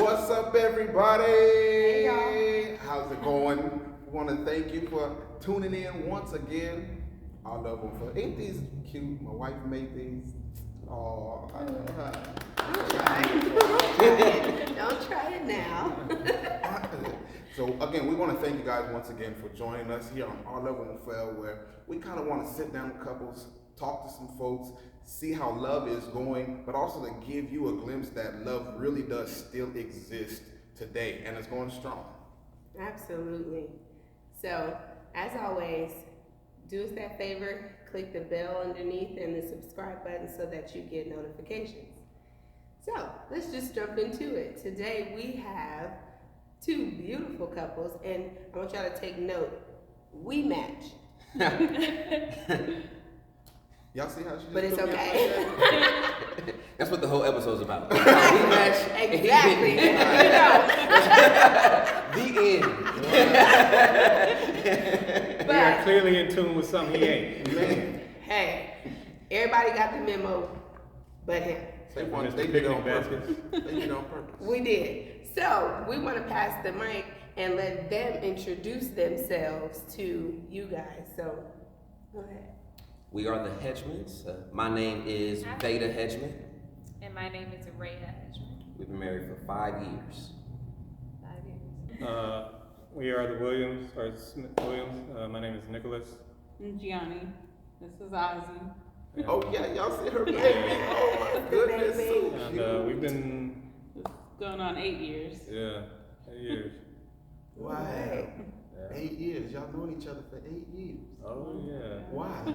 What's up, everybody? Hey, y'all. How's it going? We want to thank you for tuning in once again. Our love one for. Ain't these cute? My wife made these. Oh, I don't know how. Don't try it now. So again, we want to thank you guys once again for joining us here on OurLoveWontFail, where we kind of want to sit down with couples, talk to some folks, see how love is going, but also to give you a glimpse that love really does still exist today, and it's going strong. Absolutely. So, as always, do us that favor, click the bell underneath and the subscribe button so that you get notifications. So, let's just jump into it. Today we have two beautiful couples, and I want y'all to take note. We match. Y'all see how she just But it's took me okay. up like that? That's what the whole episode's about. We match. Exactly. The end. We are But, clearly in tune with something he ain't. Man, hey, everybody got the memo but him. they Mr. did it on Picnic purpose. They did it on purpose. We did. So we want to pass the mic and let them introduce themselves to you guys. So go ahead. We are the Hedgemans. My name is Veda Hedgeman. And my name is Rhea Hedgeman. We've been married for 5 years. 5 years. We are the Williams, or Smith Williams. My name is Nicholas. Gianni. This is Ozzy. And, Oh yeah, y'all see her baby. Oh my goodness. So And cute. we've been, It's going on 8 years. 8 years. Wow. Right. Yeah. 8 years. Y'all known each other for 8 years. Oh, yeah. Why?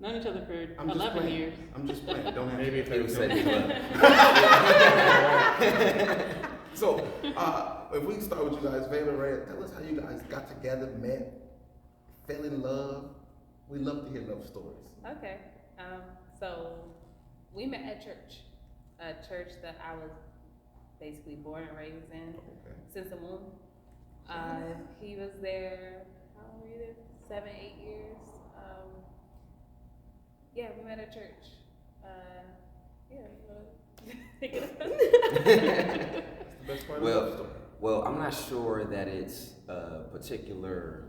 Known each other for I'm just 11 playing. years. I'm just playing. Don't have Maybe to. He was 13. setting you up. So, if we start with you guys, Veda, Red, tell us how you guys got together, met, fell in love. We love to hear love stories. Okay. So we met at church. A church that I was basically born and raised in Okay. since the womb. He was there, how long were you there? 7, 8 years. Yeah, we met at church. Yeah, you wanna take it up? That's the best part of the love story. Well, I'm not sure that it's a particular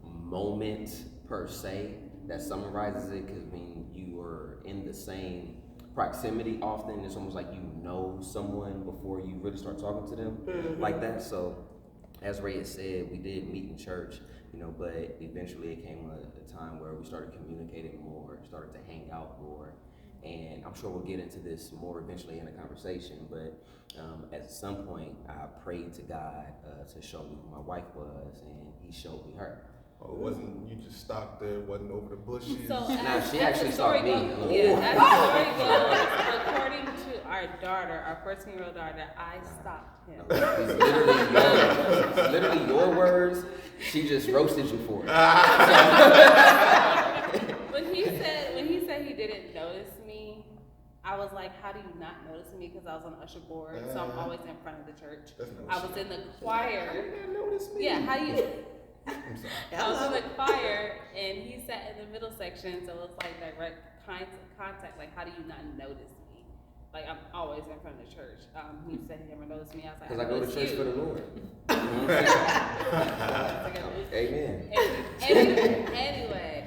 moment per se that summarizes it, because when you are in the same proximity, often it's almost like you know someone before you really start talking to them like that. So, as Ray had said, we did meet in church, but eventually it came a time where we started communicating more, started to hang out more. And I'm sure we'll get into this more eventually in the conversation, but at some point I prayed to God to show me who my wife was, and he showed me her. Oh, it wasn't you just stopped there, wasn't over the bushes. So Nah, she as actually the story saw me. goes, yeah, as the story goes, according to our daughter, our 14-year-old daughter, I stopped him. These literally your words. She just roasted you for it. When he said he didn't notice me, I was like, how do you not notice me? Because I was on the usher board, so I'm always in front of the church. That's no I was in the choir. You didn't notice me. Yeah, how do you? I'm sorry. I was in the choir, and he sat in the middle section, so it was like direct contact. Like, how do you not notice me? Like, I'm always in front of the church. He said he never noticed me. I was like, Because I go to church for the Lord. Amen. Anyway,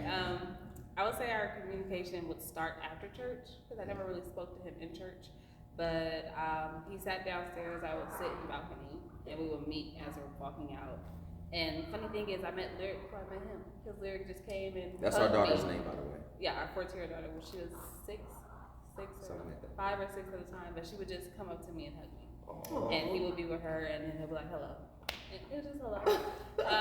I would say our communication would start after church, because I never really spoke to him in church. But he sat downstairs, I would sit in the balcony, and we would meet as we were walking out. And funny thing is, I met Lyric before I met him, because Lyric just came and That's our hugged daughter's me. name, by the way. Yeah, our 14-year-old daughter, when she was 6 or Something like that. 5 or 6 at the time, but she would just come up to me and hug me. Oh. And he would be with her, and then he'll be like, hello. And it was just hello. But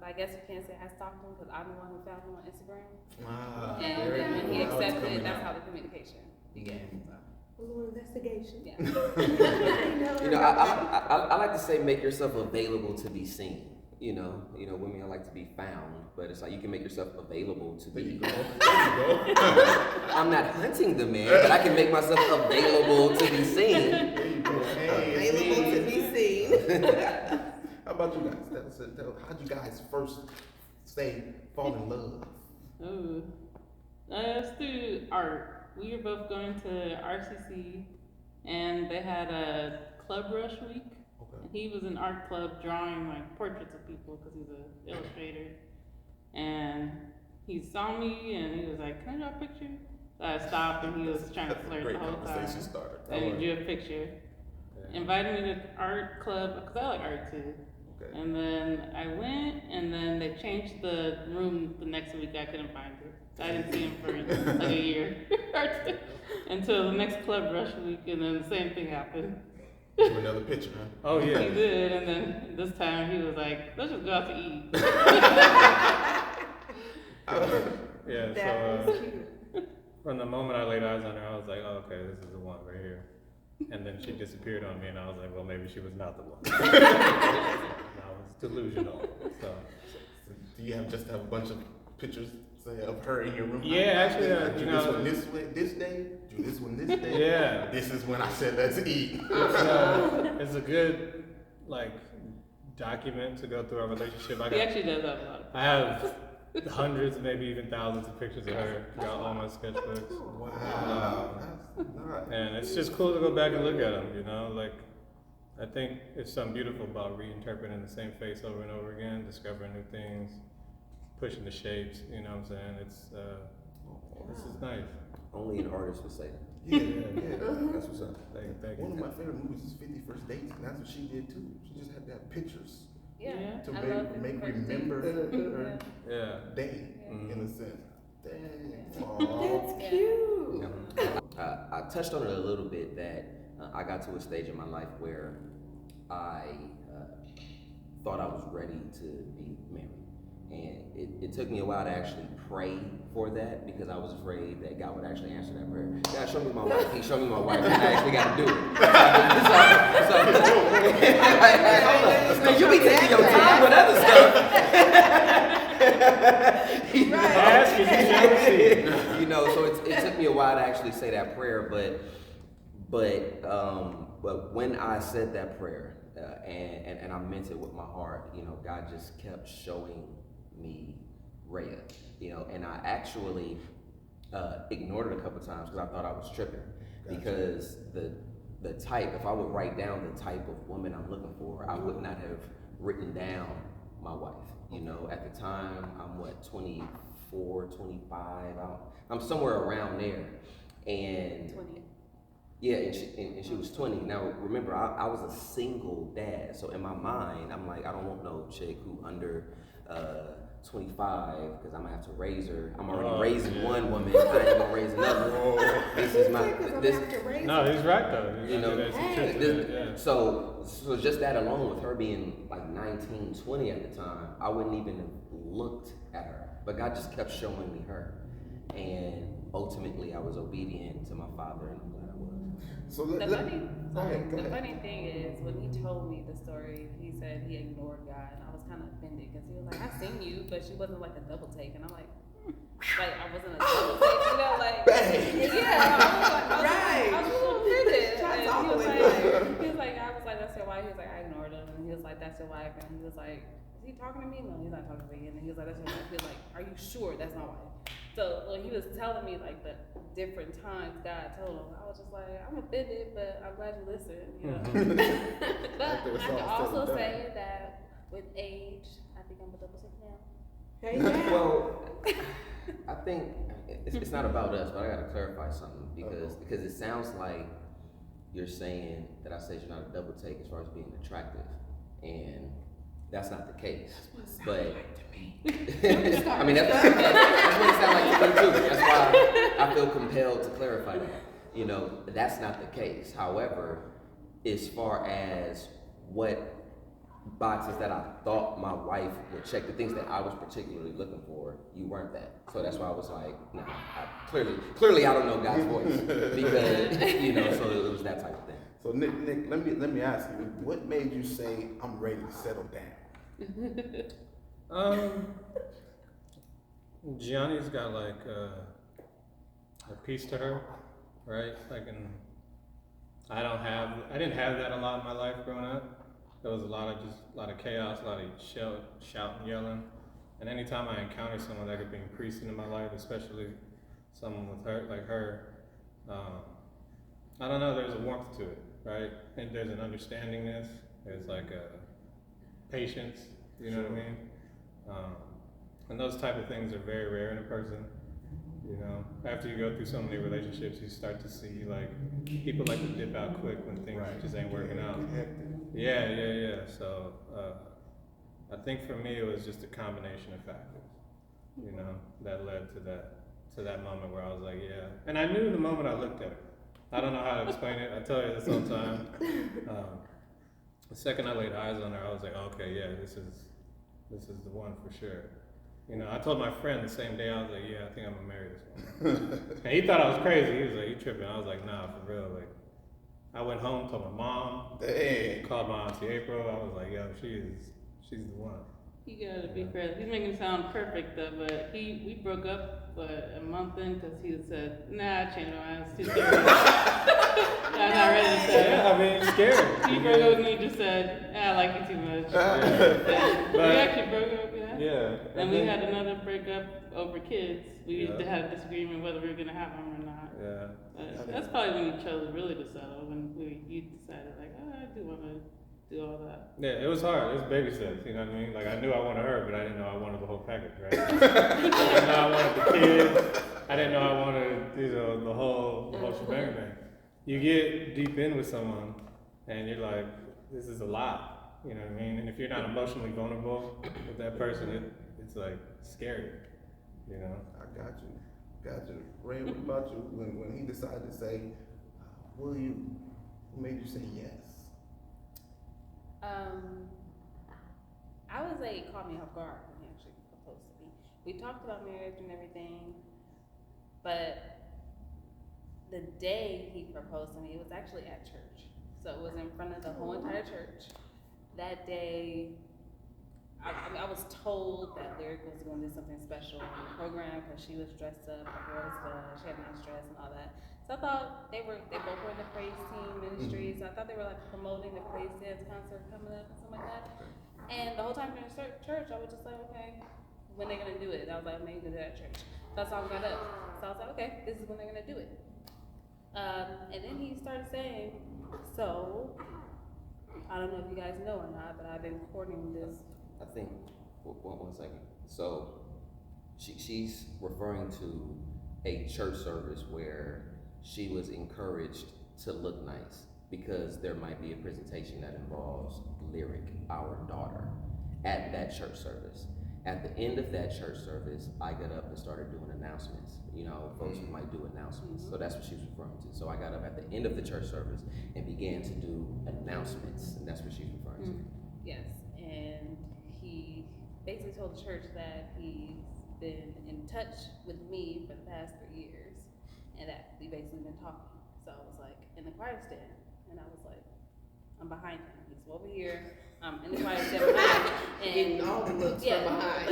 I guess you can't say I stalked him, because I'm the one who found him on Instagram. Wow. And Very when good. he Now it's accepted coming it, that's out. how the communication began. A little investigation. Yeah. I like to say make yourself available to be seen. Women like to be found, but it's like you can make yourself available to There you be. go. There you go. I'm not hunting the man, but I can make myself available to be seen. There you go. Hey, Available to be seen. How about you guys? How'd you guys first say fall in love? Ooh. Let's do art. We were both going to RCC, and they had a Club Rush Week. Okay. And he was in art club drawing like portraits of people because he's an illustrator. And he saw me and he was like, "Can I draw a picture?" So I stopped and he was trying to flirt Great the whole time. conversation starter. And he drew a picture. Yeah. Invited me to art club because I like art too. Okay. And then I went, and then they changed the room the next week. I couldn't find it. So I didn't see him for like a year until the next Club Rush Week, and then the same thing happened. Do another picture, huh? Oh He yeah. did, and then this time he was like, "Let's just go out to eat." Yeah. That So was cute. from the moment I laid eyes on her, I was like, oh, okay, this is the one right here. And then she disappeared on me, and I was like, well, maybe she was not the one. I was delusional. So Do you have just have a bunch of pictures, say, of her in your room? Yeah, actually, do you this know- one this day. Do this one this day. yeah, This is when I said let's eat. it's a good like document to go through our relationship. He actually does have a lot of. I have hundreds, maybe even thousands of pictures of her throughout all my sketchbooks. Wow, that's nice. And it's just cool to go back and look at them, you know? Like, I think it's something beautiful about reinterpreting the same face over and over again, discovering new things, pushing the shapes, you know what I'm saying? This is nice. Only an artist would say that. Yeah. That's what's up. Thank One of you. my favorite movies is 50 First Dates, and that's what she did too. She just had to have pictures Yeah, to I love make it. remember her Yeah. day, Mhm. in a sense. Dang. That's Aw. cute. I touched on it a little bit that I got to a stage in my life where I thought I was ready to be married. And it took me a while to actually pray for that because I was afraid that God would actually answer that prayer. God, show me my wife. He showed me my wife, and I actually got to do it. So you be taking your time with other stuff. Ask if you shall receive. You know, so it took me a while to actually say that prayer, but when I said that prayer and I meant it with my heart, you know, God just kept showing me Rhea, you know, and I actually ignored it a couple times because I thought I was tripping. Gotcha. Because the type, if I would write down the type of woman I'm looking for, I would not have written down my wife. You know, at the time, I'm 24, 25, I'm somewhere around there. And 20. yeah, and she was 20. Now, remember, I was a single dad. So in my mind, I'm like, I don't want no chick who under 25, because I'm gonna have to raise her. I'm already raising one woman. I ain't gonna raise another. This is my, No, he's right though. you know, there's some truth to it, yeah. so just that alone, with her being like 19, 20 at the time, I wouldn't even have looked at her. But God just kept showing me her. And ultimately, I was obedient to my father, and I'm glad I was. So The go ahead. funny thing is, when he told me the story, he said he ignored God, and I was kind of offended because he was like, "I seen you," but she wasn't like a double take, and I'm like, like I wasn't a double take, you know, like yeah, I was a little offended. And he was like, I was like, "That's your wife." He was like, "I ignored him," and he was like, "That's your wife," and he was like, "Is he talking to me?" No, he's not talking to me. And then he was like, "That's your wife." He was like, "Are you sure that's my wife?" So when he was telling me like the different times God told him, I was just like, I'm offended, but I'm glad you listened, you know. But After it's I can all said also and done. say that with age, I think I'm a double six now. Hey, now. Well, I think it's not about us, but I gotta clarify something because it sounds like you're saying that I said you're not a double take as far as being attractive, and that's not the case. But I mean, that's what it sounds like to me too. That's why I feel compelled to clarify that. You know, that's not the case. However, as far as what boxes that I thought my wife would check, the things that I was particularly looking for, you weren't that. So that's why I was like, nah, clearly I don't know God's voice because you know. So it was that type of thing. So Nick, let me ask you, what made you say I'm ready to settle down? Gianni's got like a piece to her, right? I didn't have that a lot in my life growing up. There was a lot of chaos, a lot of shouting, yelling. And anytime I encountered someone that could be increasing in my life, especially someone with her, like her, I don't know, there's a warmth to it, right? And there's an understandingness, there's like a patience, you know what I mean? And those type of things are very rare in a person. You know, after you go through so many relationships, you start to see like people like to dip out quick when things just ain't working out. Yeah. So I think for me it was just a combination of factors, you know, that led to that moment where I was like, yeah. And I knew the moment I looked at her. I don't know how to explain it. I tell you this all the time. The second I laid eyes on her, I was like, okay, yeah, this is the one for sure. You know, I told my friend the same day, I was like, yeah, I think I'm gonna marry this woman. And he thought I was crazy. He was like, you tripping? I was like, nah, for real. Like, I went home, told my mom, called my auntie April. I was like, yo, she's the one. You gotta be fair. He's making it sound perfect though, but we broke up a month in because he said, nah, I changed my mind. It's too scary. I'm not ready to say. Yeah, I mean, it's scary. He broke up with me and just said, I like you too much. And we actually broke up, yeah. Yeah. And we had another breakup over kids. We had a disagreement whether we were gonna have them or not. Yeah. But that's probably when you chose really to settle, when you decided like, I do want to do all that. Yeah, it was hard. It was baby steps, you know what I mean? Like, I knew I wanted her, but I didn't know I wanted the whole package, right? I didn't know I wanted the kids. I didn't know I wanted, you know, the whole shebang bang. You get deep in with someone, and you're like, this is a lot, you know what I mean? And if you're not emotionally vulnerable with that person, it's like scary, you know? I got you. Ray, what about you? When he decided to say, will you, what made you say yes? I would say it caught me off guard when he actually proposed to me. We talked about marriage and everything, but the day he proposed to me, it was actually at church. So it was in front of the whole entire church. That day, I was told that Lyric was going to do something special in the program because she was dressed up, her hair was done, she had a nice dress and all that. So I thought they both were in the praise team ministry, so I thought they were like promoting the praise dance concert coming up and something like that. And the whole time during church, I was just like, okay, when they gonna do it? I was like, maybe they're at church. So that song got up. So I was like, okay, this is when they're gonna do it. And then he started saying, so, I don't know if you guys know or not, but I've been courting this. I think, one second. So, she's referring to a church service where she was encouraged to look nice because there might be a presentation that involves Lyric, our daughter, at that church service. At the end of that church service, I got up and started doing announcements. You know, folks might do announcements. So that's what she was referring to. So I got up at the end of the church service and began to do announcements, and that's what she's referring to. Yes, and he basically told the church that he's been in touch with me for the past 3 years, and that we basically been talking. So I was like in the choir stand, and I was like, I'm behind him. He's over here. I'm in the choir stand behind him. And getting all the looks from behind.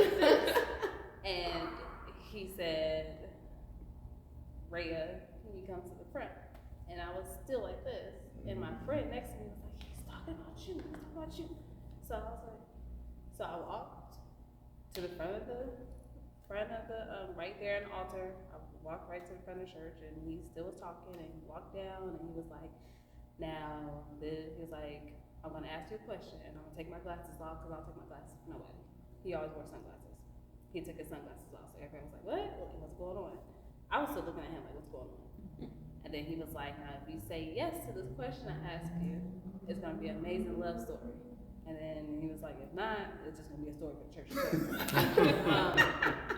And he said, Rhea, can you come to the front? And I was still like this, and my friend next to me was like, he's talking about you, So I was like, so I walked to the front of the right there in the altar. I walked right to the front of the church, and he still was talking, and he walked down, and he was like, he was like, I'm gonna ask you a question, and I'm gonna take my glasses off, because I'll take my glasses for nobody. He always wore sunglasses. He took his sunglasses off, so everyone was like, what's going on? I was still looking at him like, what's going on? And then he was like, now if you say yes to this question I ask you, it's gonna be an amazing love story. And then he was like, if not, it's just gonna be a story for the church.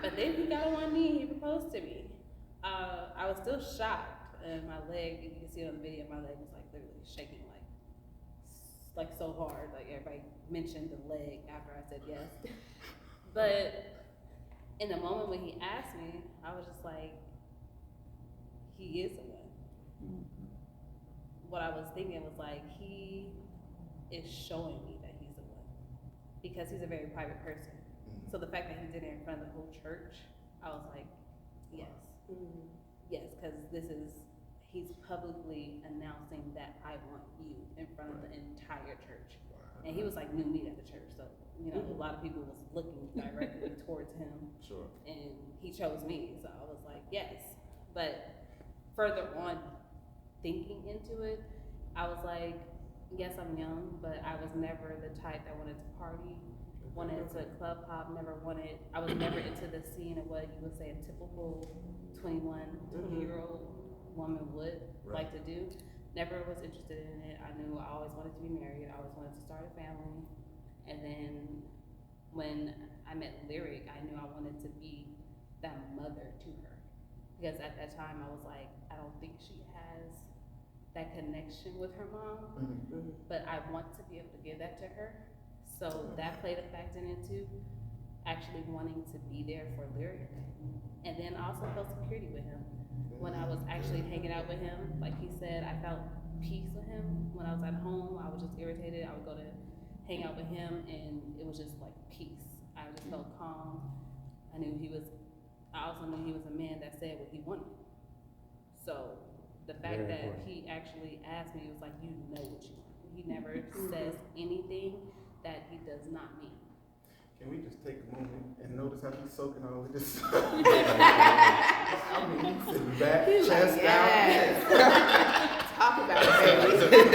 But then he got on one knee and he proposed to me. I was still shocked, and my leg, you can see it on the video, my leg was like literally shaking like so hard. Like everybody mentioned the leg after I said yes. But in the moment when he asked me, I was just like, he is the one. What I was thinking was like, he is showing me that he's the one, because he's a very private person. So the fact that he did it in front of the whole church, I was like, yes. Yes, because he's publicly announcing that I want you in front of the entire church. And he was like new meat at the church, so you know, a lot of people was looking directly towards him. Sure. And he chose me, so I was like, yes. But further on, thinking into it, I was like, yes, I'm young, but I was never the type that wanted to party, wanted to club hop, I was never into the scene of what you would say a typical 20-year-old woman would like to do. Never was interested in it. I knew I always wanted to be married. I always wanted to start a family. And then when I met Lyric, I knew I wanted to be that mother to her. Because at that time I was like, I don't think she has that connection with her mom, but I want to be able to give that to her. So that played a factor in it too, actually wanting to be there for Lyric. And then I also felt security with him. When I was actually hanging out with him, like he said, I felt peace with him. When I was at home, I was just irritated. I would go to hang out with him and it was just like peace. I just felt calm. I also knew he was a man that said what he wanted. So the fact that he actually asked me, was like, you know what you want. He never says anything that he does not mean. Can we just take a moment and notice how he's soaking all of this? I mean, he's sitting back, He's chest like, down. yes. Talk about it, baby.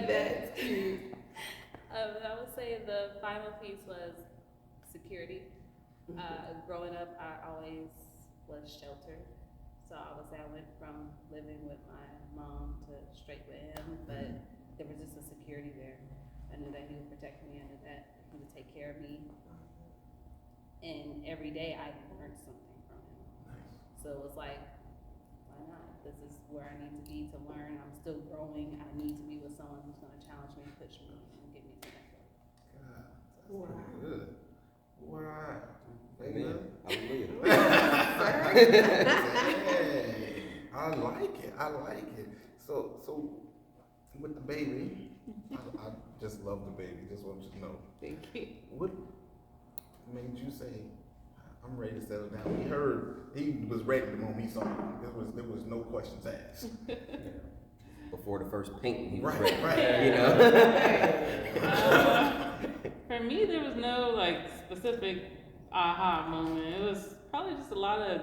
That's cute. I would say the final piece was security. Growing up, I always was sheltered. So I would say I went from living with my mom to straight with him, but there was just a security there. I knew that he would protect me. I knew that he would take care of me. And every day I learned something from him. So it was like, why not? This is where I need to be to learn. I'm still growing. I need to be with someone who's going to challenge me, push me, and get me to the next level. God, that's pretty good. Wow. Amen. Hallelujah. Hey, I like it. So with the baby, I just love the baby. Just want you to know. Thank you. What made you say, I'm ready to settle down? He was ready the moment he saw you. There was no questions asked. Before the first painting, he was Right, ready. right. You know. For me, there was no like specific aha moment. It was probably just a lot of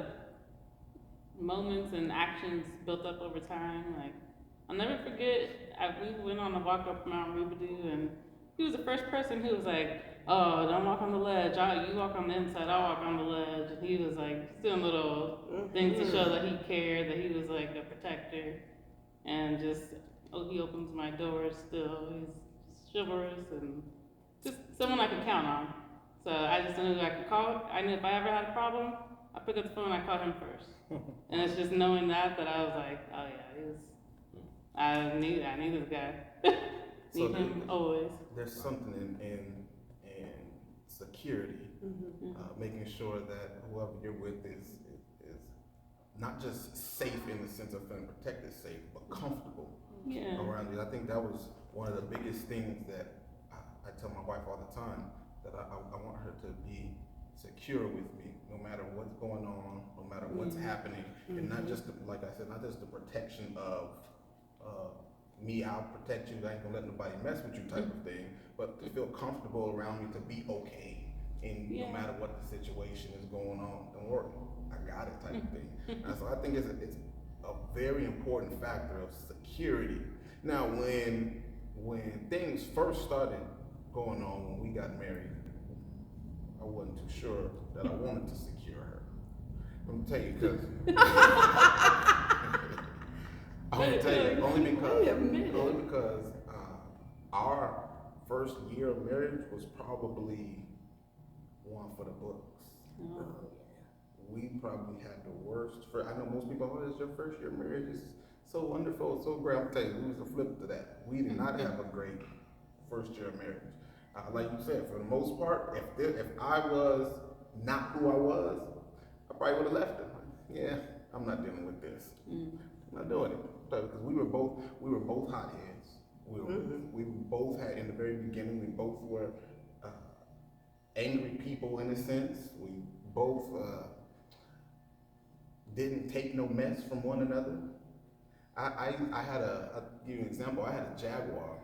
moments and actions built up over time. Like I'll never forget, we went on a walk up Mount Rubidoux, and he was the first person who was like, "Oh, don't walk on the ledge. You walk on the inside. I'll walk on the ledge." And he was like doing little things to show that he cared, that he was like a protector, and just he opens my doors still. He's chivalrous and just someone I could count on. So I just knew I could call. I knew if I ever had a problem, I pick up the phone, I call him first. And it's just knowing that I was like, oh yeah, I need this guy. So Need him always. There's something in security, making sure that whoever you're with is not just safe in the sense of feeling protected, safe, but comfortable around you. I think that was one of the biggest things that I tell my wife all the time, that I want her to be secure with me, no matter what's going on, no matter what's happening, and not just like I said, not just the protection of me, I'll protect you, I ain't gonna let nobody mess with you type of thing, but to feel comfortable around me, to be okay, and no matter what the situation is going on, don't worry, I got it type of thing. And so I think it's a very important factor of security. Now, when things first started going on, when we got married, I wasn't too sure that I wanted to secure her. I'm gonna tell you, because only because our first year of marriage was probably one for the books. We probably had the worst. I know most people, oh, it's your first year of marriage, it's so wonderful, so great. I'm telling you, we was the flip to that. We did not have a great first year of marriage. Like you said, for the most part, if I was not who I was, I probably would have left him. Yeah, I'm not dealing with this. I'm not doing it, because we were both hotheads. We both had, in the very beginning, we both were angry people in a sense. We both didn't take no mess from one another. I'll give you an example. I had a Jaguar,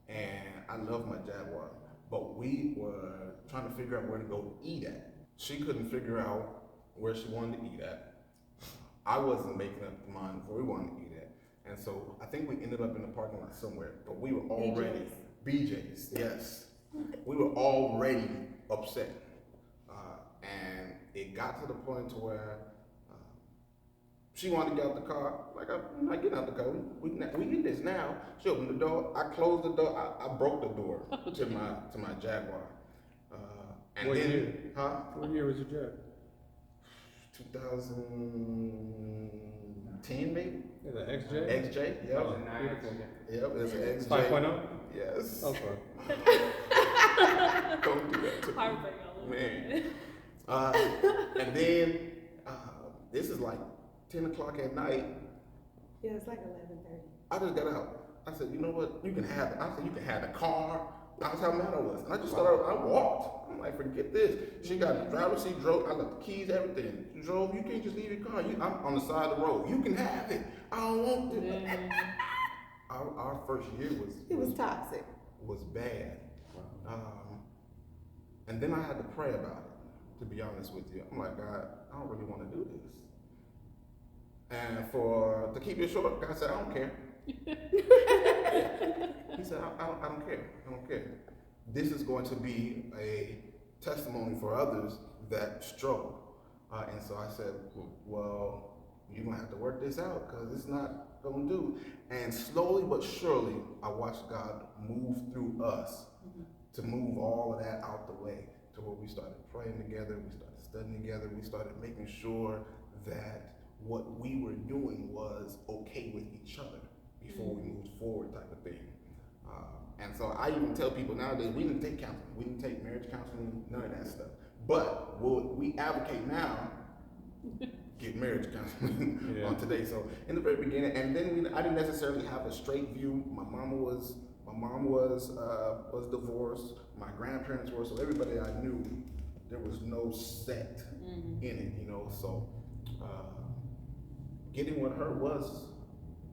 and I love my Jaguar, but we were trying to figure out where to go eat at. She couldn't figure out where she wanted to eat at. I wasn't making up mine where we wanted to eat at. And so I think we ended up in the parking lot somewhere, but we were already, BJ's, yes. We were already upset. And it got to the point to where she wanted to get out the car. Like, I'm not getting out the car. We get this now. She opened the door. I closed the door. I broke the door to my Jaguar. And What then, year? huh? What year was your Jag? 2010 maybe. Is it XJ? XJ. Yep. Oh, beautiful. Yep. It's an XJ. 5.0? Yes. Okay. Don't do that to me. Heartbreak all over. Man. And then this is like 10 o'clock at night. Yeah, it's like 11:30. I just got out. I said, you know what? You can have it. I said, you can have the car. That's how mad I was. And I just started, I walked. I'm like, forget this. She got the driver's seat, drove. I left the keys, everything. She drove. You can't just leave your car. I'm on the side of the road. You can have it. I don't want it. Our first year was toxic. Was bad. And then I had to pray about it, to be honest with you. I'm like, God, I don't really want to do this. And to keep it short, God said, I don't care. He said, I don't care. I don't care. This is going to be a testimony for others that struggle. And so I said, well, you're going to have to work this out because it's not going to do. And slowly but surely, I watched God move through us to move all of that out the way, to where we started praying together, we started studying together, we started making sure that what we were doing was okay with each other before we moved forward, type of thing. And so I even tell people nowadays, we didn't take counseling, we didn't take marriage counseling, none of that stuff. But what we advocate now, get marriage counseling on today. So in the very beginning, and then I didn't necessarily have a straight view. My mom was divorced. My grandparents were. So everybody I knew, there was no sect in it, you know. So getting with her was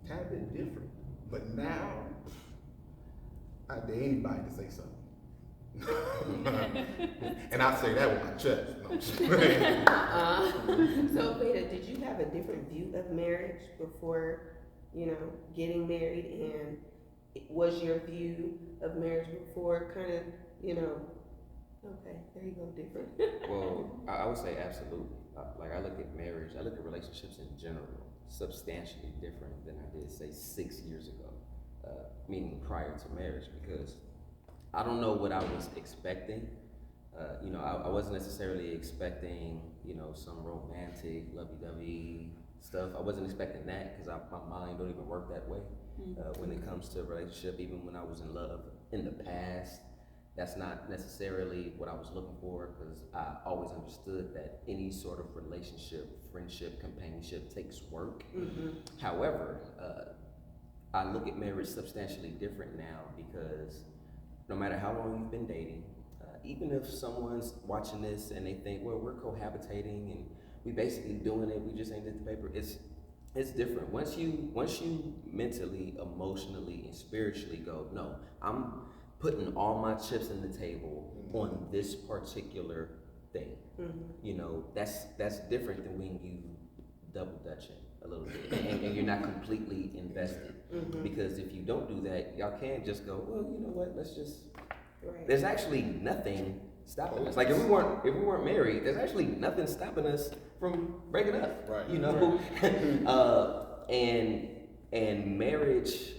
a tad bit different. But now, I dare anybody to say something. And I say that with my chest. No, I'm just playing. So, Veda, did you have a different view of marriage before, getting married? And was your view of marriage before kind of, okay, there you go, different? Well, I would say absolutely. Like, I look at marriage, I look at relationships in general, substantially different than I did, say, 6 years ago, meaning prior to marriage, because I don't know what I was expecting. I wasn't necessarily expecting, some romantic, lovey-dovey stuff. I wasn't expecting that because my mind don't even work that way when it comes to a relationship. Even when I was in love in the past, that's not necessarily what I was looking for, because I always understood that any sort of relationship, friendship, companionship takes work. However, I look at marriage substantially different now, because no matter how long you've been dating, even if someone's watching this and they think, well, we're cohabitating and we basically doing it, we just ain't did the paper, it's different. Once you mentally, emotionally, and spiritually go, no, I'm putting all my chips in the table on this particular thing. That's different than when you double dutch it a little bit and you're not completely invested. Because if you don't do that, y'all can't just go, well, you know what, let's just. Right. There's actually nothing stopping us. Like, if we weren't married, there's actually nothing stopping us from breaking up. Right. And marriage,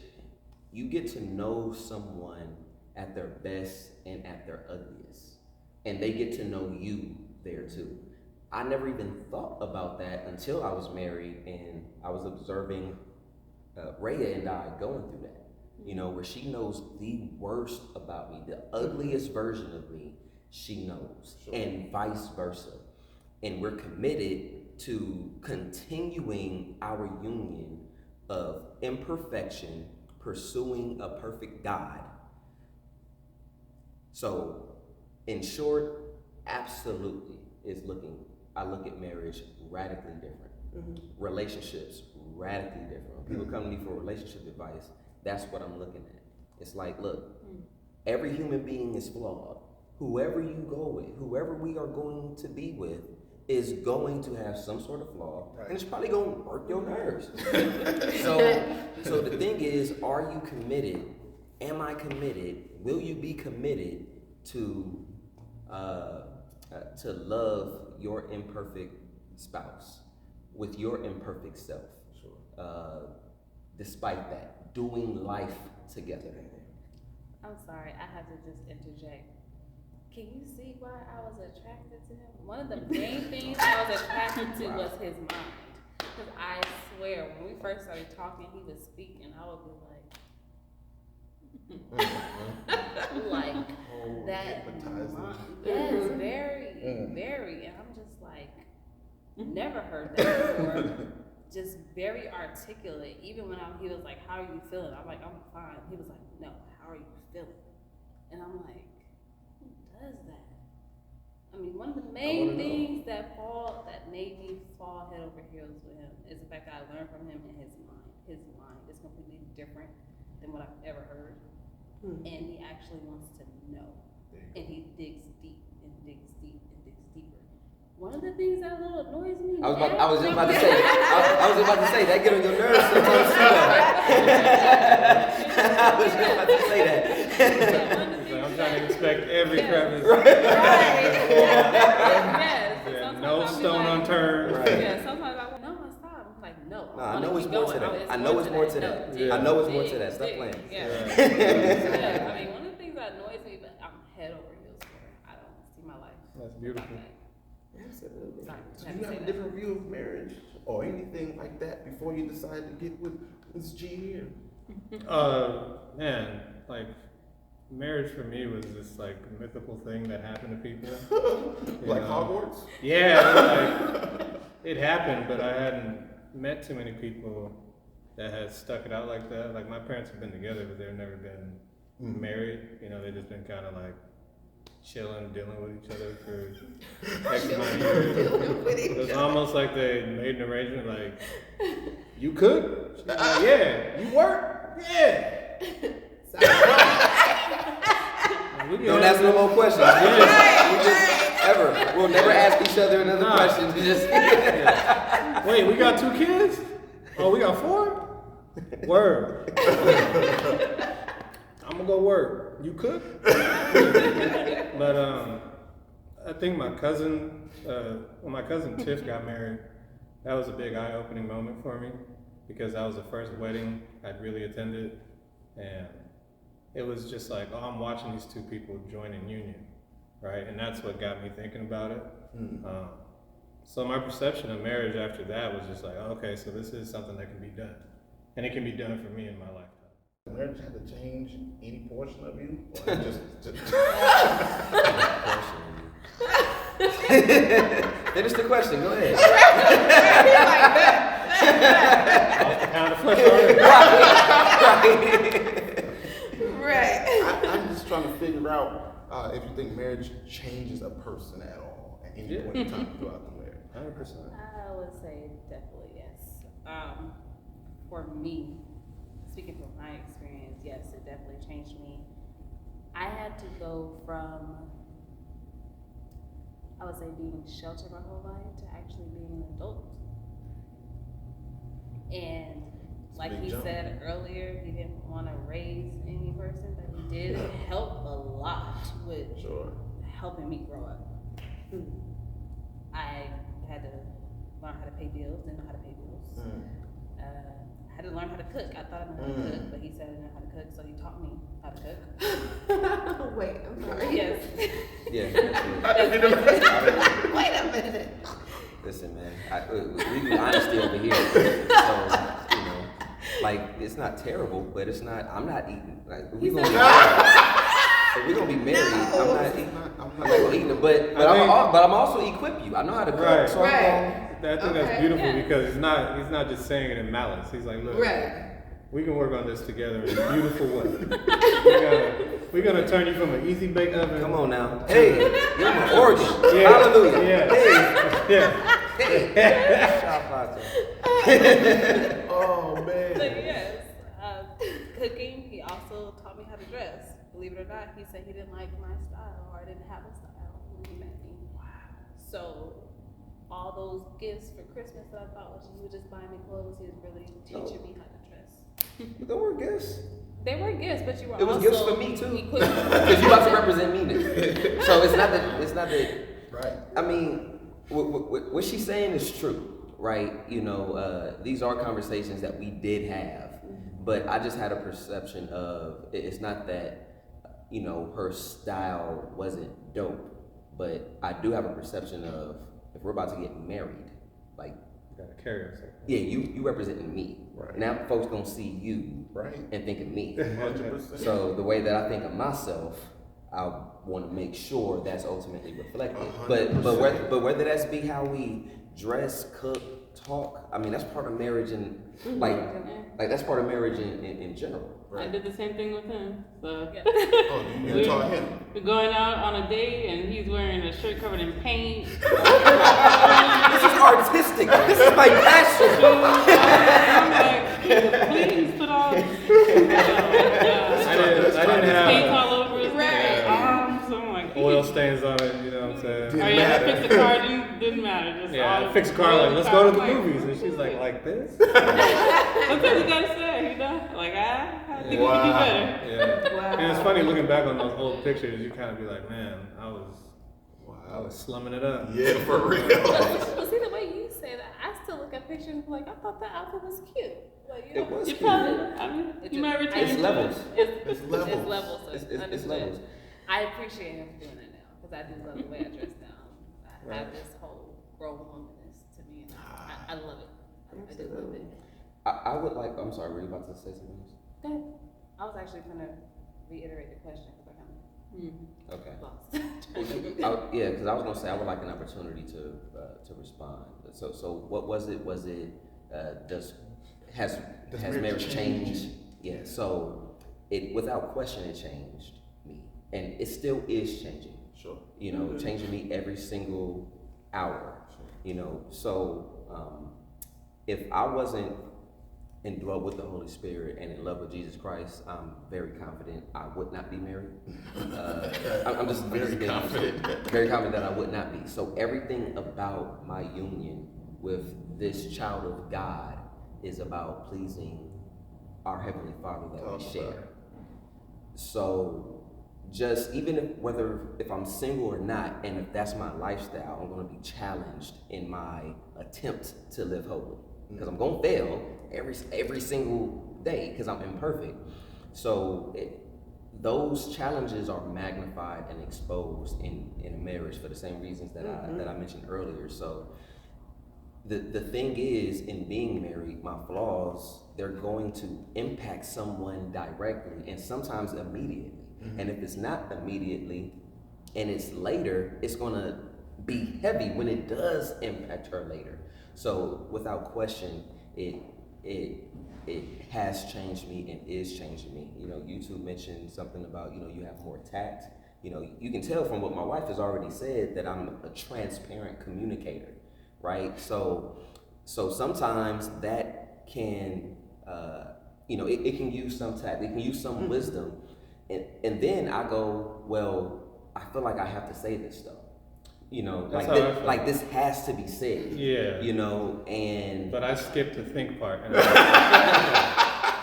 you get to know someone at their best and at their ugliest, and they get to know you there too. I never even thought about that until I was married and I was observing Rhea and I going through that. Where she knows the worst about me, the ugliest version of me, she knows, and vice versa. And we're committed to continuing our union of imperfection, pursuing a perfect God. So, in short, absolutely I look at marriage radically different. Relationships, radically different. When people come to me for relationship advice, that's what I'm looking at. It's like, look, every human being is flawed. Whoever you go with, whoever we are going to be with, is going to have some sort of flaw, Right. and it's probably going to work your nerves. so the thing is, are you committed? Am I committed? Will you be committed to love your imperfect spouse with your imperfect self? Sure. Despite that, doing life together. I'm sorry, I have to just interject. Can you see why I was attracted to him? One of the main things I was attracted to was his mind. Because I swear, when we first started talking, he would speak and I would be like, Oh, that hypnotizing. mind. Yes, very. And I'm just like, never heard that before. Just very articulate. Even when he was like, how are you feeling? I'm like, I'm fine. He was like, no, how are you feeling? And I'm like, who does that? I mean, one of the main things that made me fall head over heels with him is the fact that I learned from him in his mind. His mind is completely different than what I've ever heard. And he actually wants to know. And he digs deep and digs deep and digs deeper. One of the things that a little annoys me. I was just about to say that get on your nerves sometimes too. I was just about to say that. I'm trying to inspect every crevice. Yes. Yeah, no stone unturned. Right. Yeah, sometimes I want, no, stop. I'm like, no. No, I know it's more to that. I know it's more to that. Yeah. I know it's more to that. Stop playing. Yeah. Right. Yeah. I mean, one of the things that annoys me, but I'm head over heels for it. I don't see my life. That's beautiful. Absolutely. Sorry, So had you to have say a that. different view of marriage or anything like that before you decided to get with Ms. G here? Man, like marriage for me was this like mythical thing that happened to people. Like know? Hogwarts? Yeah, like it happened, but I hadn't met too many people that had stuck it out like that. Like my parents have been together, but they've never been married. You know, they've just been kind of like chilling, dealing with each other for X amount of years. It was almost like they made an arrangement, like, you could? She's like, yeah. You work? Yeah. Don't ask no more questions. We'll never ask each other another question. We just Wait, we got 2 kids? Oh, we got 4? Word. I'm gonna go work. You cook? But I think my cousin, when my cousin Tiff got married, that was a big eye-opening moment for me because that was the first wedding I'd really attended, and it was just like, oh, I'm watching these 2 people join in union, right? And that's what got me thinking about it. So my perception of marriage after that was just like, okay, so this is something that can be done, and it can be done for me in my lifetime. Marriage had to change any portion of you? Or just finish the question. Go ahead. Pound of flesh already. Right. I'm just trying to figure out if you think marriage changes a person at all at any point in time throughout the marriage. 100%. I would say definitely yes. For me, speaking from my experience, yes, it definitely changed me. I had to go from, I would say, being sheltered my whole life to actually being an adult. And like big he jump. said earlier, he didn't want to raise any person, but he did help a lot with Sure. helping me grow up. I had to learn how to pay bills, didn't know how to pay bills. I had to learn how to cook. I thought I knew how to cook, but he said I didn't know how to cook, so he taught me how to cook. Wait, I'm sorry. Yes. Yeah. Wait a minute. Listen, man. We do honesty over here. So, you know, like it's not terrible, but it's not. I'm not eating. Like we're gonna be married. I'm not eating. I'm not gonna eat it, but I'm also equip you. I know how to cook. Right. So Right. I think that's beautiful because he's not just saying it in malice. He's like, look, we can work on this together in a beautiful way. We're gonna turn you from an easy bake oven. Come on now. Hey, you're my origin. Yeah. Hallelujah. Yeah. Hey. Yeah. Shout out to Oh man. So yes, cooking. He also taught me how to dress. Believe it or not, he said he didn't like my style or I didn't have a style when he met me. So all those gifts for Christmas that I thought was he was just buying me clothes. He was really teaching me how to dress. There were gifts. They were gifts, but you were It was also gifts for me too. equipped. Because you about to represent me now. So it's not that. Right. I mean, what she's saying is true, right? You know, these are conversations that we did have, but I just had a perception of it's not that, you know, her style wasn't dope, but I do have a perception of if we're about to get married, like, You gotta carry yourself. yeah, you representing me. Right. Now folks gonna see you Right. and think of me. 100%. So the way that I think of myself, I want to make sure that's ultimately reflected. But 100%. whether that's be how we dress, cook, talk, I mean that's part of marriage and like that's part of marriage in general. I did the same thing with him. So Yeah. Oh, you taught him. we're going out on a date and he's wearing a shirt covered in paint. This is artistic. This is my passion. I'm like, please put all I didn't paint have all over his Right. arms. So I'm like, oil stains on it, you know what I'm saying? Oh yeah, to fix the car didn't matter. Just Yeah, all I fixed the car like, let's go to the like, movies. And she's like this? Sometimes you gotta say, you know, like I think we can do better. Yeah. Wow. And it's funny looking back on those old pictures, you kind of be like, man, I was Wow. slumming it up. Yeah, for real. Well, see the way you say that, I still look at pictures and be like, I thought that outfit was cute. Like, you It know, was You cute. probably, I mean, you might return It's to levels. It's levels. It's levels. So It's understood. levels. I appreciate him for doing it now because I do love the way I dress now. I have this whole grown womanness to me, and I love it. I do love it. I would like. I'm sorry. Were you about to say something else? Go ahead. I was actually gonna reiterate the question because I kind of Okay. lost. Yeah, because I was gonna say I would like an opportunity to respond. So what was it? Was it has marriage changed? Yeah. So it without question it changed me, and it still is changing. Sure. You know, changing me every single hour. You know, so if I wasn't indwelt with the Holy Spirit and in love with Jesus Christ, I'm very confident I would not be married. I'm just Very confident. very confident that I would not be. So everything about my union with this child of God is about pleasing our Heavenly Father that we share. So just even if I'm single or not, and if that's my lifestyle, I'm going to be challenged in my attempt to live holy. Because I'm going to fail every single day because I'm imperfect. So those challenges are magnified and exposed in a marriage for the same reasons that I mentioned earlier. So the thing is, in being married, my flaws, they're going to impact someone directly and sometimes immediately. And if it's not immediately and it's later, it's going to be heavy when it does impact her later. So without question, it has changed me and is changing me. You know, you two mentioned something about, you know, you have more tact. You know, you can tell from what my wife has already said that I'm a transparent communicator, right? So sometimes that can, you know, it can use some tact, it can use some wisdom. And then I go, well, I feel like I have to say this though. You know, like this has to be said. Yeah. You know, and But I skipped the think part. And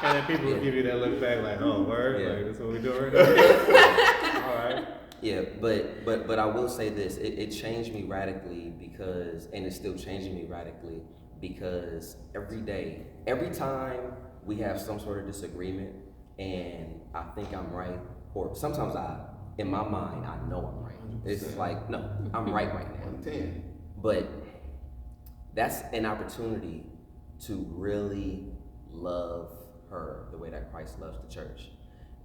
then people will give you that look back like, oh, word? Yeah. Like, that's what we do right now? All right. yeah, but I will say this, it changed me radically because, and it's still changing me radically because every day, every time we have some sort of disagreement and I think I'm right, or sometimes in my mind, I know I'm right. It's like, no, I'm right now. 10. But that's an opportunity to really love her the way that Christ loves the church.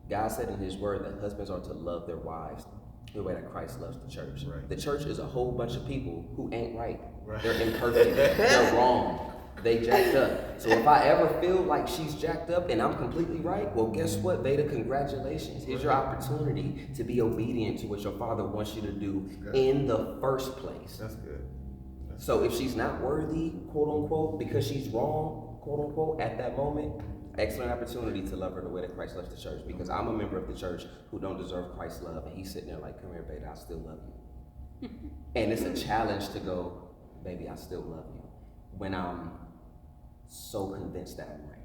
God said in his word that husbands are to love their wives the way that Christ loves the church. Right. The church is a whole bunch of people who ain't right. Right. They're imperfect. They're wrong. They jacked up. So if I ever feel like she's jacked up and I'm completely right, well, guess what, Veda? Congratulations. Here's your opportunity to be obedient to what your father wants you to do in the first place. That's good. So if she's not worthy, quote unquote, because she's wrong, quote unquote, at that moment, excellent opportunity to love her the way that Christ loves the church. Because I'm a member of the church who don't deserve Christ's love, and he's sitting there like, come here, Veda, I still love you. And it's a challenge to go, baby, I still love you. When I'm so convinced that I'm right.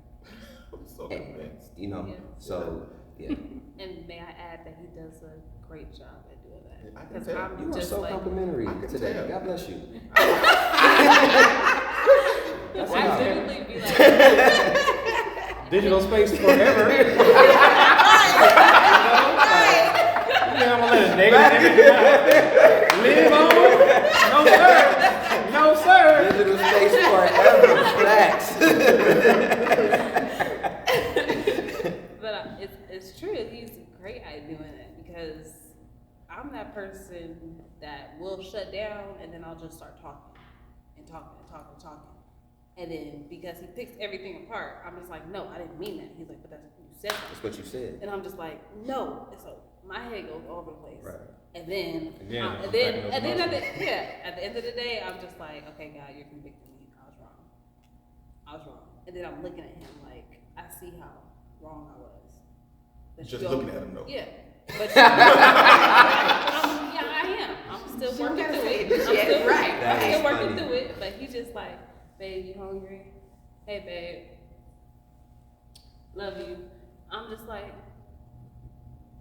I'm so And, convinced. you know, Yeah. so, yeah. And may I add that he does a great job at doing that. I can 'Cause tell. I'm You are just so like, complimentary I can today. tell. God bless you. That's I enough. literally be like, Digital space forever. Yeah, I'm gonna let a negative energy live on. No sir. No sir. Digital space forever. Facts. but it's true. He's great at doing it because I'm that person that will shut down and then I'll just start talking and talking and talking and talking. And then because he picks everything apart, I'm just like, no, I didn't mean that. He's like, but that's what you said. That's what you said. And I'm just like, no. And so my head goes all over the place. Right. And then, Again, and then attacking those at the, muscles. at the end of the day, I'm just like, okay, God, you're convicting me. I was wrong. And then I'm looking at him like, I see how wrong I was. But Just you looking at him though. Yeah. But yeah, I am. I'm still She working gotta through say it. this I'm yet, still, right. That I'm still is working funny. through it. But he's just like, babe, you hungry? Hey, babe. Love you. I'm just like,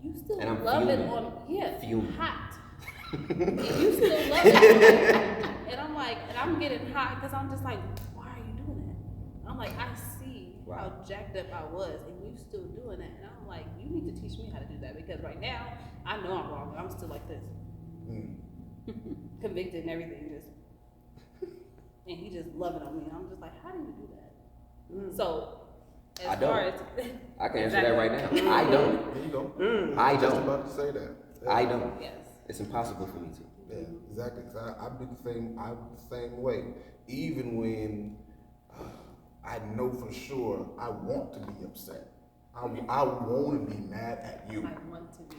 you still And I'm love it fuming. on, yeah, Fuming. hot. And you still love it. And I'm like, and I'm getting hot because I'm just like, why are you doing that? I'm like, I see Wow. how jacked up I was and you still doing that. And I'm like, you need to teach me how to do that because right now, I know I'm wrong, but I'm still like this. Convicted and everything, just, and he just loving on me. And I'm just like, how do you do that? So, I as don't. far as I can answer that right now. I don't. There you go. I Just don't. about to say that. I don't. yes, It's impossible for me to. Yeah, exactly. 'Cause I'm the same way. Even when I know for sure I want to be upset. I want to be mad at you. I want to be.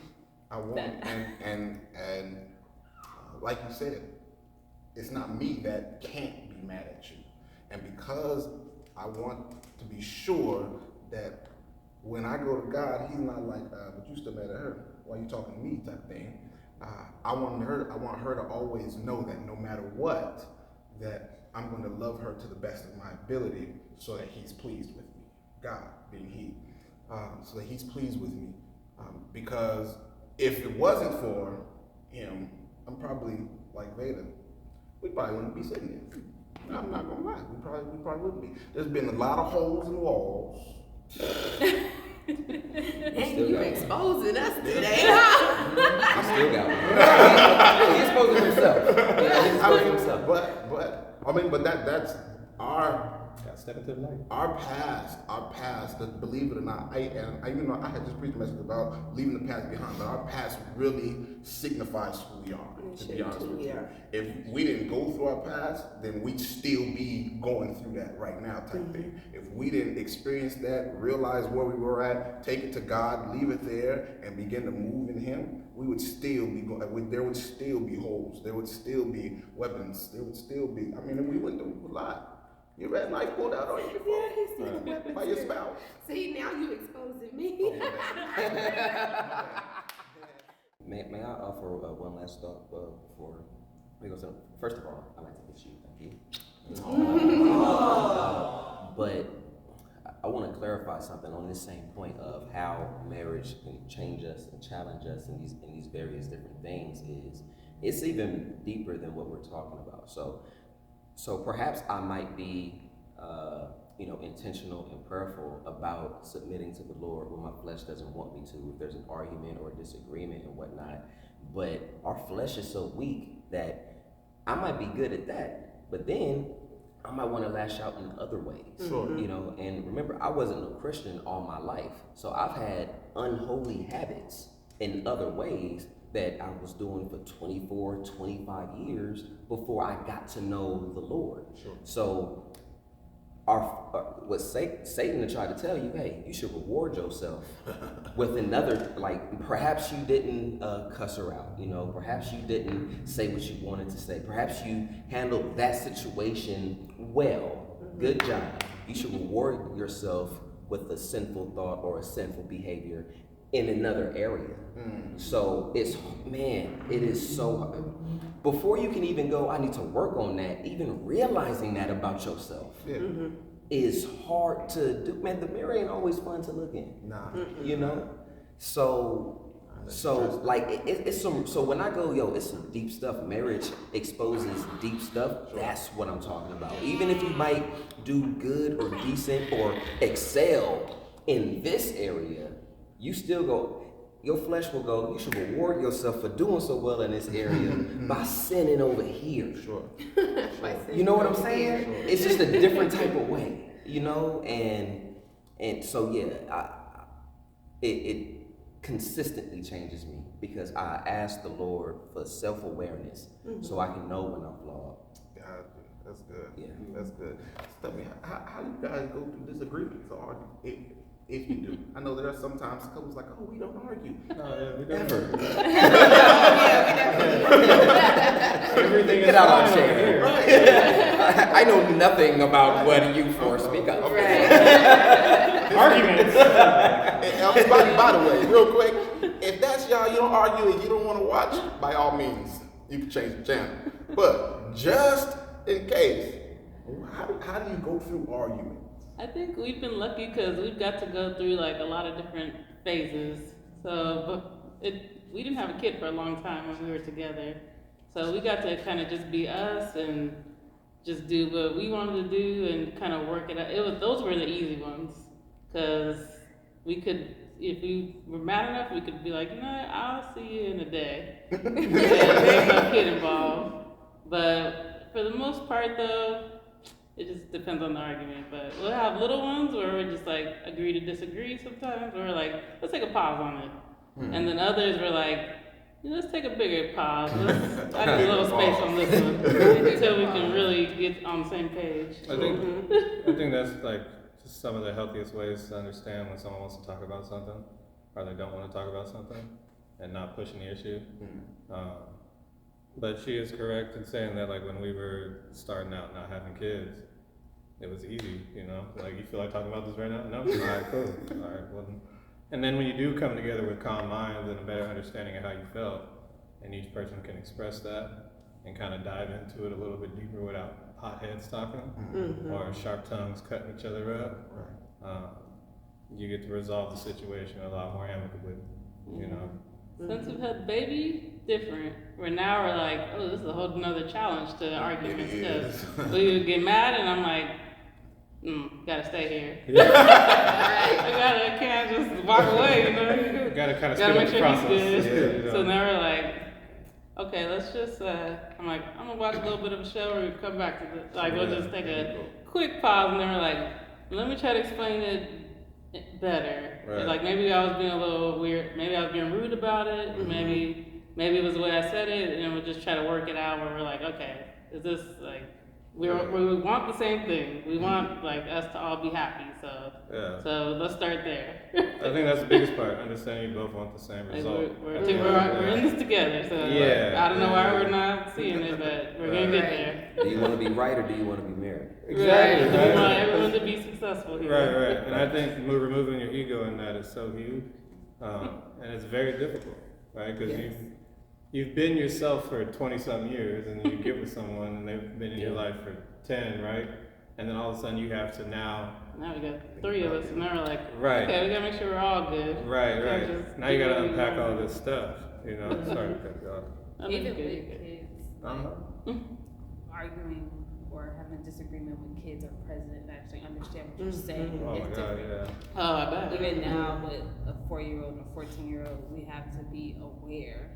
I want That- and like you said, it's not me that can't be mad at you. And because I want to be sure that when I go to God, He's not like, but you still mad at her. Why are you talking to me? Type thing. I want her to always know that no matter what, that I'm going to love her to the best of my ability, so that He's pleased with me. God being He, so that He's pleased with me. Because if it wasn't for Him, I'm probably like Veda. We probably wouldn't be sitting here. I'm not gonna lie. We probably wouldn't be. There's been a lot of holes in the walls. And Still you got one. exposing us today. I still got one. He's exposing himself. He's exposing himself. But that's our Gotta step into the light. Our past, believe it or not, I even know I had just preached a message about leaving the past behind, but our past really signifies who we are, to be honest with you. If we didn't go through our past, then we'd still be going through that right now type thing. If we didn't experience that, realize where we were at, take it to God, leave it there, and begin to move in Him, we would still be going, there would still be holes, there would still be weapons, there would still be, and we went through a lot. You had a knife pulled out on you before? Yeah, he's still weapons By your too. spouse. See, now you exposing me. May I offer one last thought before we go? So, first of all, I'd like to kiss you. Thank you. But I want to clarify something on this same point of how marriage can change us and challenge us in these various different things. It's even deeper than what we're talking about. So perhaps I might be, intentional and prayerful about submitting to the Lord when my flesh doesn't want me to, if there's an argument or a disagreement and whatnot. But our flesh is so weak that I might be good at that, but then I might want to lash out in other ways. Sure. And remember, I wasn't a Christian all my life, so I've had unholy habits in other ways that I was doing for 24, 25 years before I got to know the Lord. Sure. So what Satan tried to tell you, hey, you should reward yourself with another, like perhaps you didn't cuss her out, perhaps you didn't say what you wanted to say, perhaps you handled that situation well, good job. You should reward yourself with a sinful thought or a sinful behavior in another area. So it is so hard. Before you can even go, I need to work on that, even realizing that about yourself is hard to do. Man, the mirror ain't always fun to look in. Nah. You know? So like it's some, so when I go, yo, it's some deep stuff. Marriage exposes deep stuff. That's what I'm talking about. Even if you might do good or decent or excel in this area, you still go, your flesh will go, you should reward yourself for doing so well in this area by sinning over here. Sure. You know what I'm saying? Sure. It's just a different type of way, you know? And so yeah, it consistently changes me because I ask the Lord for self-awareness so I can know when I'm flawed. God, that's good. Yeah. That's good. So tell me, how do you guys go through disagreements or argue? If you do. I know there are sometimes couples like, oh, we don't argue. No, we don't. Ever. Everything Get is out fine on chair. over here. Right. I know nothing about what you four speak of. Arguments. And by the way, real quick, if that's y'all, you don't argue and you don't want to watch, by all means, you can change the channel. But just in case, how do you go through arguments? I think we've been lucky because we've got to go through like a lot of different phases. So, but we didn't have a kid for a long time when we were together. So we got to kind of just be us and just do what we wanted to do and kind of work it out. Those were the easy ones because we could, if we were mad enough, we could be like, you know what, I'll see you in a day. There's no kid involved. But for the most part though, it just depends on the argument, but we'll have little ones where we're just like agree to disagree sometimes. We're like, let's take a pause on it. And then others were like, let's take a bigger pause. I need a little space on this one until we can really get on the same page. I think that's like just some of the healthiest ways to understand when someone wants to talk about something or they don't want to talk about something and not pushing the issue. But she is correct in saying that like when we were starting out not having kids, it was easy, you know? Like, you feel like talking about this right now? No? All right, cool. All right, well, and then when you do come together with calm minds and a better understanding of how you felt, and each person can express that and kind of dive into it a little bit deeper without hot heads talking or sharp tongues cutting each other up, you get to resolve the situation a lot more amicably, you know? Since we've had baby, different. Where now we're like, oh, this is a whole nother challenge to arguments because we would get mad and I'm like, gotta stay here. I can't just walk away, you know? You gotta kind of gotta make speed sure up the he's process. good. Yeah, So now we're like, okay, let's just, I'm like, I'm gonna watch a little bit of a show and come back to the, like, we'll just take a quick pause and then we're like, let me try to explain it better. Right. Like maybe I was being a little weird, maybe I was being rude about it, maybe it was the way I said it, and we'll just try to work it out where we're like, okay, is this like, we want the same thing. We want like us to all be happy, so let's start there. I think that's the biggest part, understanding you both want the same result. Like we're in this together, so like, I don't know why we're not seeing it, but we're gonna get there. Do you want to be right or do you want to be married? Exactly. Right. We want everyone to be successful here. Right. And I think removing your ego in that is so huge, and it's very difficult, right? Because you've been yourself for 20-some years, and you get with someone, and they've been in your life for 10, right? And then all of a sudden you have to now we got 3 of us, and now we're like, right. Okay, we gotta make sure we're all good. Right. Now you gotta unpack all this stuff, you know. Sorry to cut you off. Even with kids, arguing or having a disagreement when kids are present and actually understand what you're saying Oh my is God, different. yeah. Oh, I bet. Even now with a 4-year-old and a 14-year-old, we have to be aware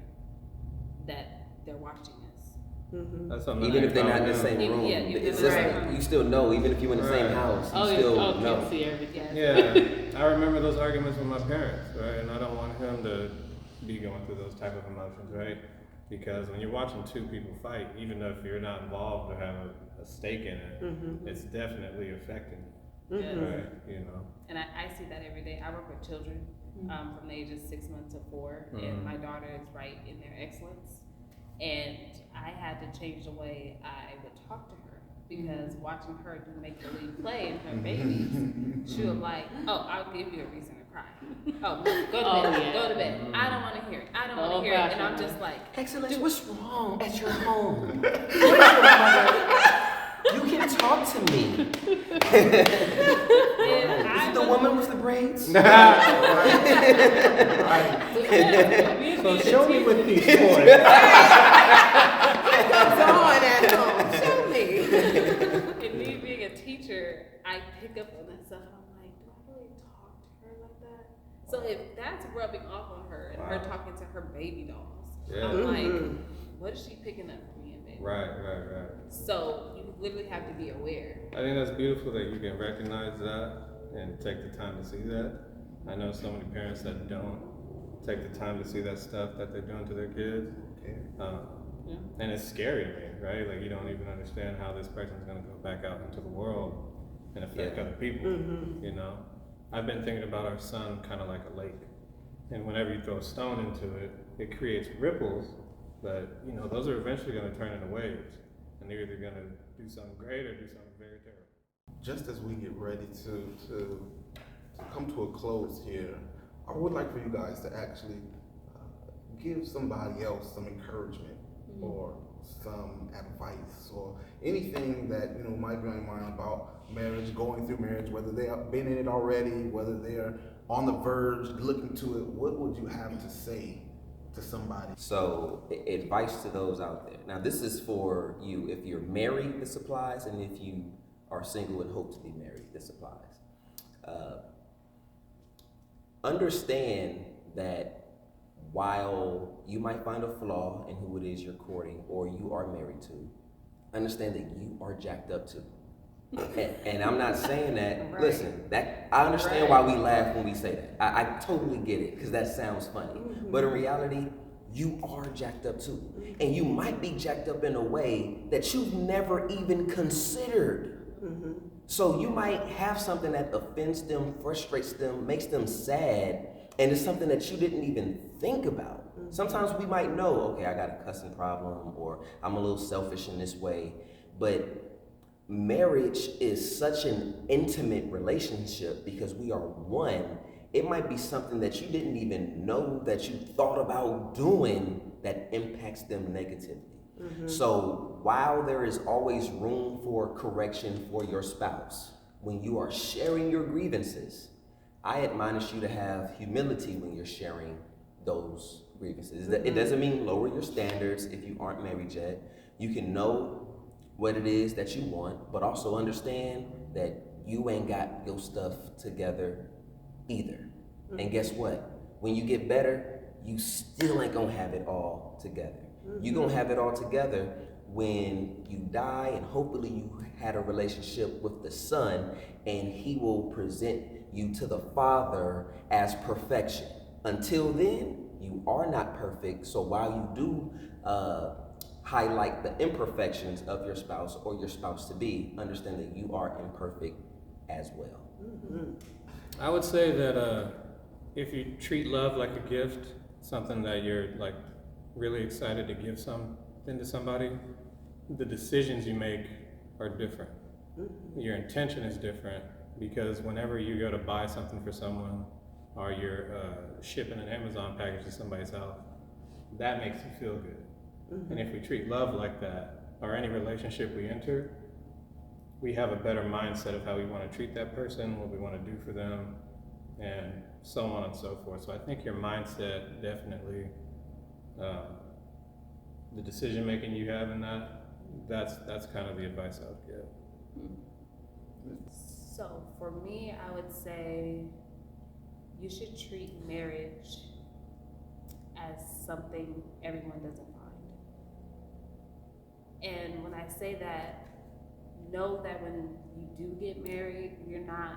that they're watching us. That's something Even that if they're not in the I same room, Yeah, it's you're just right. you still know. Even if you're in the same house, you still know. Can see everything. Yeah, I remember those arguments with my parents, right? And I don't want him to be going through those type of emotions, right? Because when you're watching 2 people fight, even though if you're not involved or have a stake in it, it's definitely affecting you, right? You know. And I see that every day. I work with children from the ages 6 months to 4, and my daughter is right in their excellence. And I had to change the way I would talk to her because watching her do make-believe play and her babies, she was like, oh, I'll give you a reason to cry. Oh, no, go to bed. Oh, yeah. Go to bed. I don't want to hear it. I don't want to hear it. And I'm just like, Excellence, what's wrong at your home? You can talk to me. and Is it the woman with the braids? So show me with these toys. What's on at home? Show me. And me being a teacher, I pick up on that stuff and I'm like, do I really talk to her like that? So if that's rubbing off on her and her talking to her baby dolls, Yeah. I'm like, what is she picking up from me and baby? Right. So you literally have to be aware. I think that's beautiful that you can recognize that and take the time to see that. I know so many parents that don't take the time to see that stuff that they're doing to their kids. And it's scary to me, right? Like you don't even understand how this person's gonna go back out into the world and affect other people, you know? I've been thinking about our son kind of like a lake. And whenever you throw a stone into it, it creates ripples, but you know, those are eventually gonna turn into waves. And they're either gonna do something great or do something very terrible. Just as we get ready to come to a close here, I would like for you guys to actually give somebody else some encouragement or some advice or anything that might be on your mind about marriage, going through marriage, whether they have been in it already, whether they're on the verge, looking to it. What would you have to say to somebody? So, advice to those out there. Now, this is for you. If you're married, this applies, and if you are single and hope to be married, this applies. Understand that while you might find a flaw in who it is you're courting or you are married to, understand that you are jacked up too. And I'm not saying that, listen, that I understand why we laugh when we say that. I totally get it, because that sounds funny. But in reality, you are jacked up too. And you might be jacked up in a way that you've never even considered. So you might have something that offends them, frustrates them, makes them sad, and it's something that you didn't even think about. Sometimes we might know, okay, I got a cussing problem, or I'm a little selfish in this way, but marriage is such an intimate relationship because we are one. It might be something that you didn't even know that you thought about doing that impacts them negatively. So while there is always room for correction for your spouse, when you are sharing your grievances, I admonish you to have humility when you're sharing those grievances. It doesn't mean lower your standards if you aren't married yet. You can know what it is that you want, but also understand that you ain't got your stuff together either. And guess what? When you get better, you still ain't gonna have it all together. You're gonna have it all together when you die, and hopefully you had a relationship with the Son, and He will present you to the Father as perfection. Until then, you are not perfect. So while you do highlight the imperfections of your spouse or your spouse to be, understand that you are imperfect as well. I would say that if you treat love like a gift, something that you're like really excited to give something to somebody, the decisions you make are different. Your intention is different, because whenever you go to buy something for someone, or you're shipping an Amazon package to somebody's house, that makes you feel good. And if we treat love like that, or any relationship we enter, we have a better mindset of how we want to treat that person, what we want to do for them, and so on and so forth. So I think your mindset definitely, the decision making you have in that's kind of the advice I would give. So for me, I would say you should treat marriage as something everyone doesn't find. And when I say that, know that when you do get married, you're not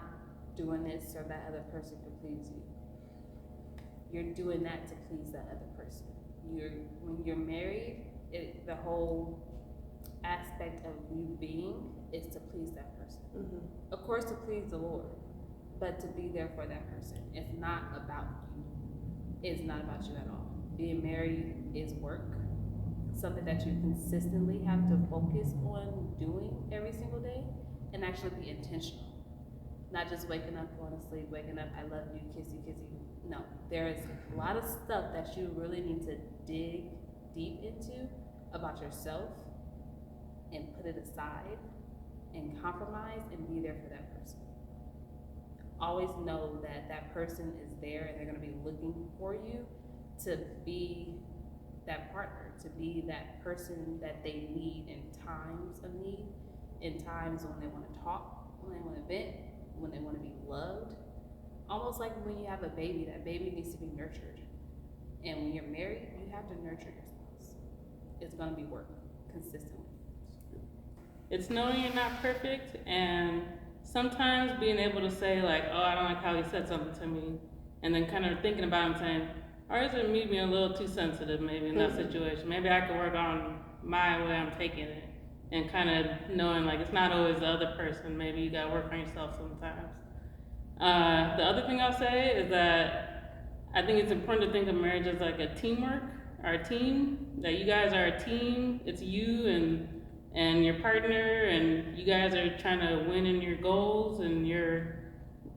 doing this so that other person can please you. You're doing that to please that other person. When you're married, the whole aspect of you being is to please that person. Of course, to please the Lord, but to be there for that person. It's not about you. It's not about you at all. Being married is work, something that you consistently have to focus on doing every single day and actually be intentional. Not just waking up, going to sleep, waking up, I love you, kiss you, kiss you. No, there is a lot of stuff that you really need to dig deep into about yourself and put it aside and compromise and be there for that person. Always know that that person is there and they're going to be looking for you to be that partner, to be that person that they need in times of need, in times when they want to talk, when they want to vent, when they want to be loved. Almost like when you have a baby, that baby needs to be nurtured. And when you're married, you have to nurture your spouse. It's going to be work consistently. It's knowing you're not perfect, and sometimes being able to say like, oh, I don't like how he said something to me, and then kind of thinking about it and saying, or is it me being a little too sensitive maybe in that situation? Maybe I could work on my way I'm taking it, and kind of knowing like it's not always the other person. Maybe you gotta work on yourself sometimes. The other thing I'll say is that I think it's important to think of marriage as like a teamwork, or a team, that you guys are a team. It's you and your partner, and you guys are trying to win in your goals and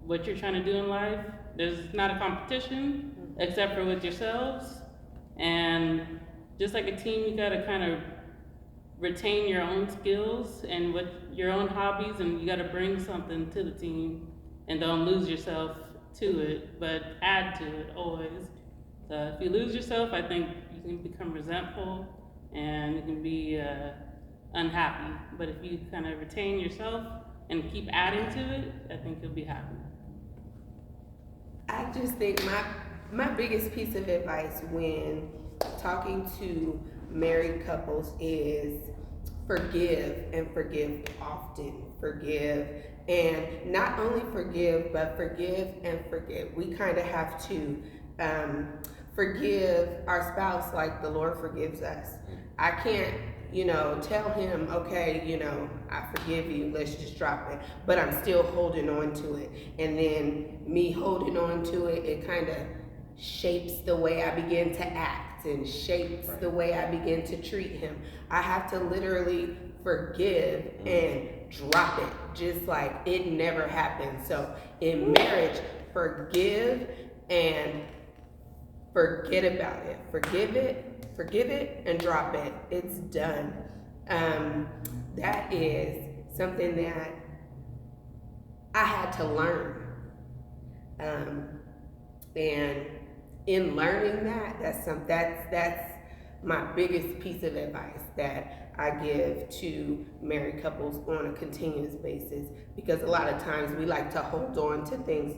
what you're trying to do in life. There's not a competition except for with yourselves. And just like a team, you gotta kind of retain your own skills and with your own hobbies, and you gotta bring something to the team and don't lose yourself to it, but add to it always. So if you lose yourself, I think you can become resentful and you can be unhappy. But if you kind of retain yourself and keep adding to it, I think you'll be happy. I just think my biggest piece of advice when talking to married couples is forgive, and forgive often. Forgive, and not only forgive, but forgive and forget. We kind of have to forgive our spouse like the Lord forgives us. I can't, tell him, okay, I forgive you, let's just drop it. But I'm still holding on to it. And then me holding on to it, it kind of shapes the way I begin to act and shapes the way I begin to treat him. I have to literally forgive and drop it, just like it never happened. So in marriage, forgive and forget about it. Forgive it, and drop it. It's done. That is something that I had to learn. And in learning that's my biggest piece of advice that I give to married couples on a continuous basis, because a lot of times we like to hold on to things.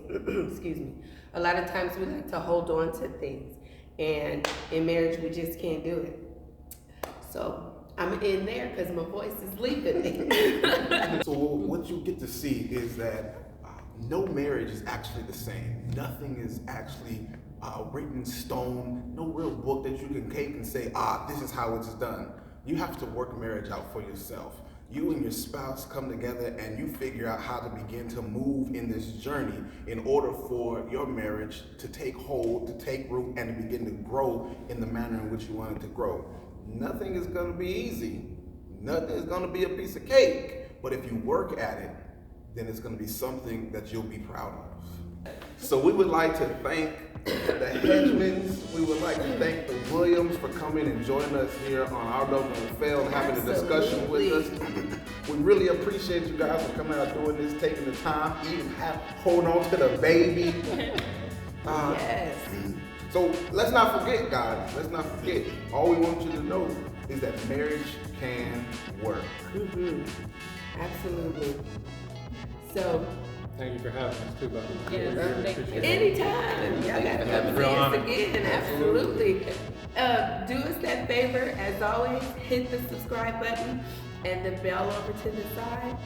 Excuse me. A lot of times we like to hold on to things, and in marriage we just can't do it. So I'm in there because my voice is leaving me. So what you get to see is that no marriage is actually the same. Nothing is actually written in stone. No real book that you can take and say, this is how it's done. You have to work marriage out for yourself. You and your spouse come together and you figure out how to begin to move in this journey in order for your marriage to take hold, to take root, and to begin to grow in the manner in which you want it to grow. Nothing is going to be easy. Nothing is going to be a piece of cake. But if you work at it, then it's going to be something that you'll be proud of. So we would like to thank the Hedgemans. We would like to thank the Williams for coming and joining us here on Our Love Won't Fail and having a discussion with us. We really appreciate you guys for coming out doing this, taking the time, even holding on to the baby. Yes. So let's not forget, guys. Let's not forget. All we want you to know is that marriage can work. Absolutely. So, Thank you for having us too, buddy. Yes, We really thank you. appreciate it. anytime. Y'all gotta come see us again. Absolutely. Do us that favor, as always, hit the subscribe button and the bell over to the side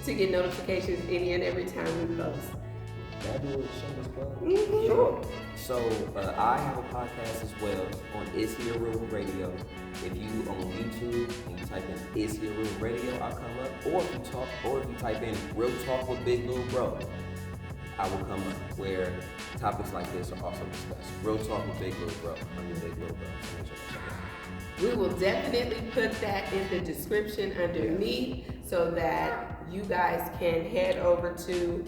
to get notifications any and every time we post. Can I do a shameless plug? Sure. So I have a podcast as well on Is Here Real Radio. If you on YouTube and you type in Is Here Real Radio, I'll come up. Or if you type in Real Talk with Big Little Bro, I will come up where topics like this are also discussed. Real Talk with Big Little Bro. I'm your Big Little Bro. So make sure to check it out. We will definitely put that in the description underneath so that you guys can head over to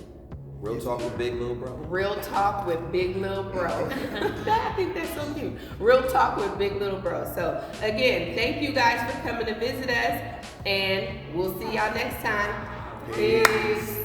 Real Talk with Big Little Bro. Real Talk with Big Little Bro. I think that's so cute. Real Talk with Big Little Bro. So again, thank you guys for coming to visit us, and we'll see y'all next time. Peace.